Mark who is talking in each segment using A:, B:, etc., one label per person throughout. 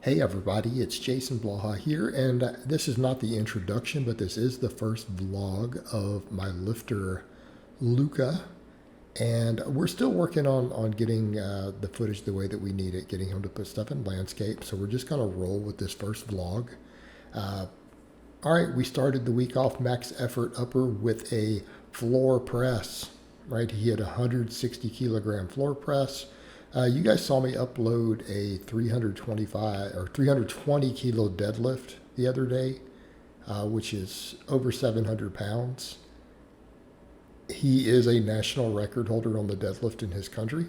A: Hey everybody, it's Jason Blaha here, and this is not the introduction, but this is the first vlog of my lifter, Luka, and we're still working on getting the footage the way that we need it, getting him to put stuff in landscape, so we're just going to roll with this first vlog. Alright, we started the week off max effort upper with a floor press, right? He had a 160 kilogram floor press. You guys saw me upload a 325 or 320 kilo deadlift the other day, which is over 700 pounds. He is a national record holder on the deadlift in his country.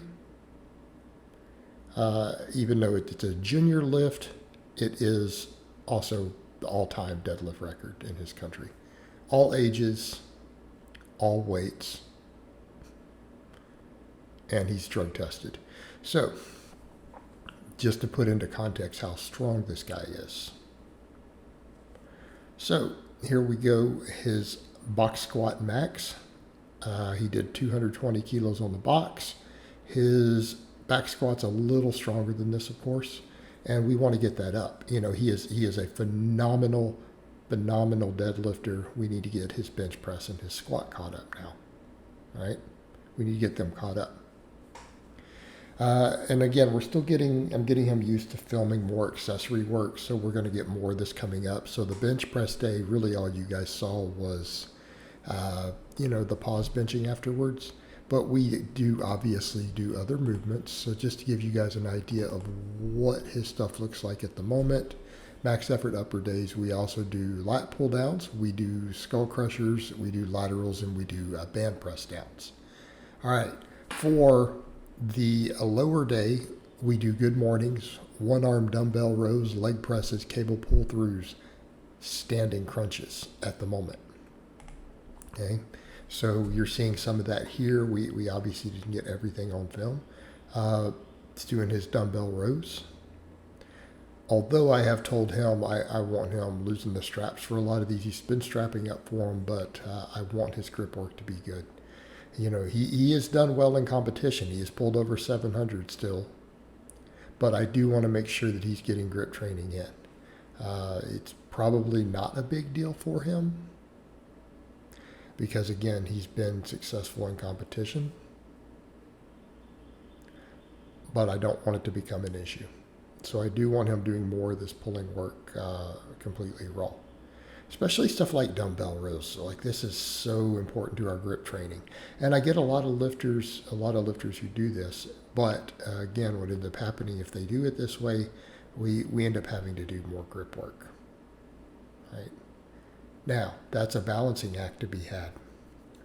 A: Even though it's a junior lift, it is also the all-time deadlift record in his country. All ages, all weights, and he's drug tested. So, just to put into context how strong this guy is. So, here we go, his box squat max. He did 220 kilos on the box. His back squat's a little stronger than this, of course, and we want to get that up. You know, he is a phenomenal deadlifter. We need to get his bench press and his squat caught up now, right? We need to get them caught up. And again, I'm getting him used to filming more accessory work, so we're going to get more of this coming up. So the bench press day, really all you guys saw was, the pause benching afterwards. But we do obviously do other movements. So just to give you guys an idea of what his stuff looks like at the moment, max effort upper days, we also do lat pull downs, we do skull crushers, we do laterals, and we do band press downs. All right, for the lower day, we do good mornings, one arm dumbbell rows, leg presses, cable pull throughs, standing crunches at the moment. Okay, so you're seeing some of that here. We obviously didn't get everything on film. It's doing his dumbbell rows. Although I have told him I want him losing the straps for a lot of these. He's been strapping up for them, but I want his grip work to be good. You know, he has done well in competition. He has pulled over 700 still. But I do want to make sure that he's getting grip training in. It's probably not a big deal for him. Because, again, he's been successful in competition. But I don't want it to become an issue. So I do want him doing more of this pulling work completely raw. Especially stuff like dumbbell rows. So like this is so important to our grip training. And I get a lot of lifters who do this. But again, what ends up happening if they do it this way, we end up having to do more grip work. Right? Now, that's a balancing act to be had.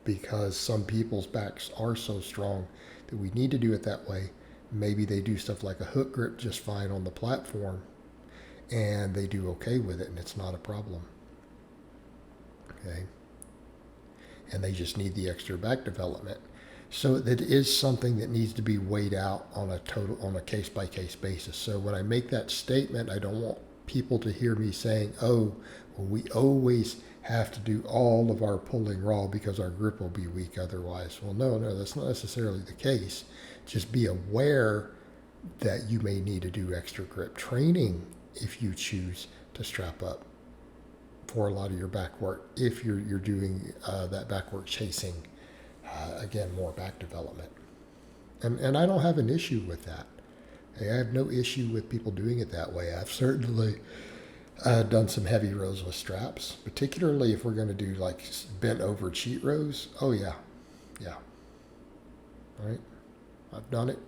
A: Because some people's backs are so strong that we need to do it that way. Maybe they do stuff like a hook grip just fine on the platform. And they do okay with it and it's not a problem. Okay, and they just need the extra back development. So that is something that needs to be weighed out on a case-by-case basis. So when I make that statement, I don't want people to hear me saying, oh, well, we always have to do all of our pulling raw because our grip will be weak otherwise. Well, no, that's not necessarily the case. Just be aware that you may need to do extra grip training if you choose to strap up for a lot of your back work, if you're doing that back work chasing, again, more back development. And I don't have an issue with that. I have no issue with people doing it that way. I've certainly done some heavy rows with straps, particularly if we're going to do like bent over cheat rows. Oh yeah. All right, I've done it,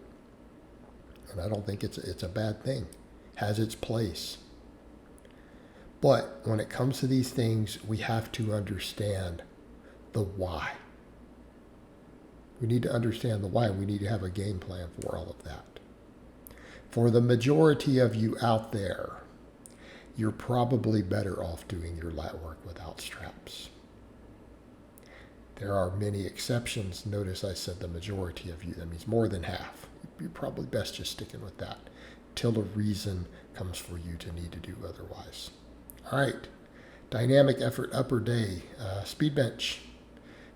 A: and I don't think it's a bad thing. Has its place. But when it comes to these things, we have to understand the why. We need to understand the why. We need to have a game plan for all of that. For the majority of you out there, you're probably better off doing your lat work without straps. There are many exceptions. Notice I said the majority of you. That means more than half. You're probably best just sticking with that till a reason comes for you to need to do otherwise. All right, dynamic effort upper day, speed bench.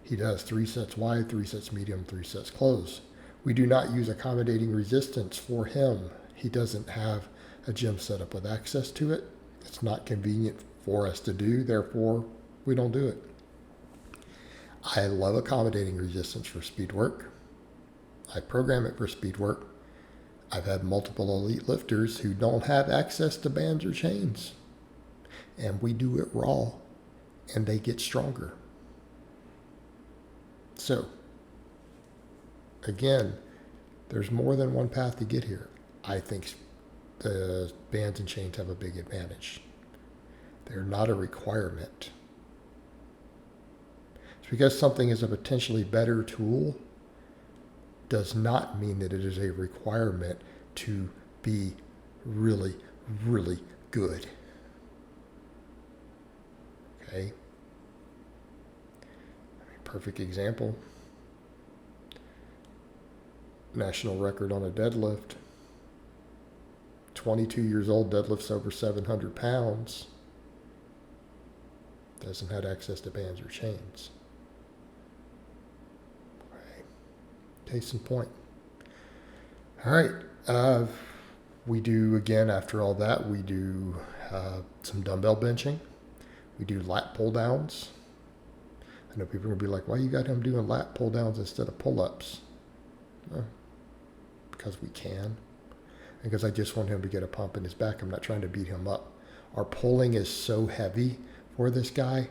A: He does 3 sets wide, 3 sets medium, 3 sets close. We do not use accommodating resistance for him. He doesn't have a gym setup with access to it. It's not convenient for us to do, therefore we don't do it. I love accommodating resistance for speed work. I program it for speed work. I've had multiple elite lifters who don't have access to bands or chains. And we do it raw, and they get stronger. So, again, there's more than one path to get here. I think the bands and chains have a big advantage. They're not a requirement. It's because something is a potentially better tool does not mean that it is a requirement to be really, really good. Okay? Perfect example. National record on a deadlift. 22 years old, deadlifts over 700 pounds. Doesn't have access to bands or chains. Case in point. All right. We do, again, after all that, we do some dumbbell benching. We do lat pull downs. I know people are going to be like, why you got him doing lat pull downs instead of pull-ups? Because we can. And because I just want him to get a pump in his back. I'm not trying to beat him up. Our pulling is so heavy for this guy.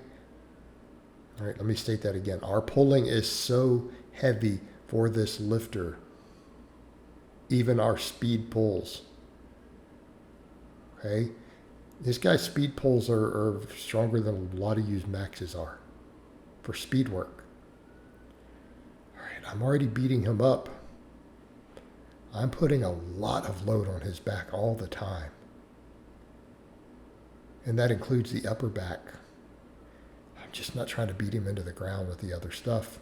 A: All right, let me state that again. Our pulling is so heavy for this lifter, even our speed pulls. Okay? This guy's speed pulls are stronger than a lot of you maxes are for speed work. All right, I'm already beating him up. I'm putting a lot of load on his back all the time. And that includes the upper back. I'm just not trying to beat him into the ground with the other stuff.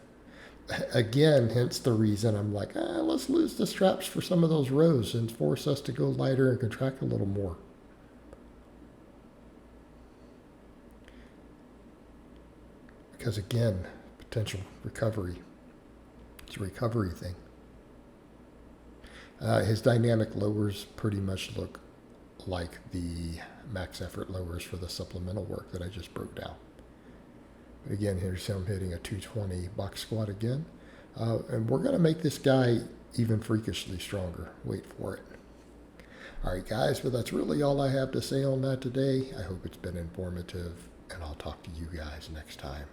A: Again, hence the reason I'm like, let's lose the straps for some of those rows and force us to go lighter and contract a little more. Because again, potential recovery. It's a recovery thing. His dynamic lowers pretty much look like the max effort lowers for the supplemental work that I just broke down. Again, here's him hitting a 220 box squat again. And we're going to make this guy even freakishly stronger. Wait for it. All right, guys, but that's really all I have to say on that today. I hope it's been informative, and I'll talk to you guys next time.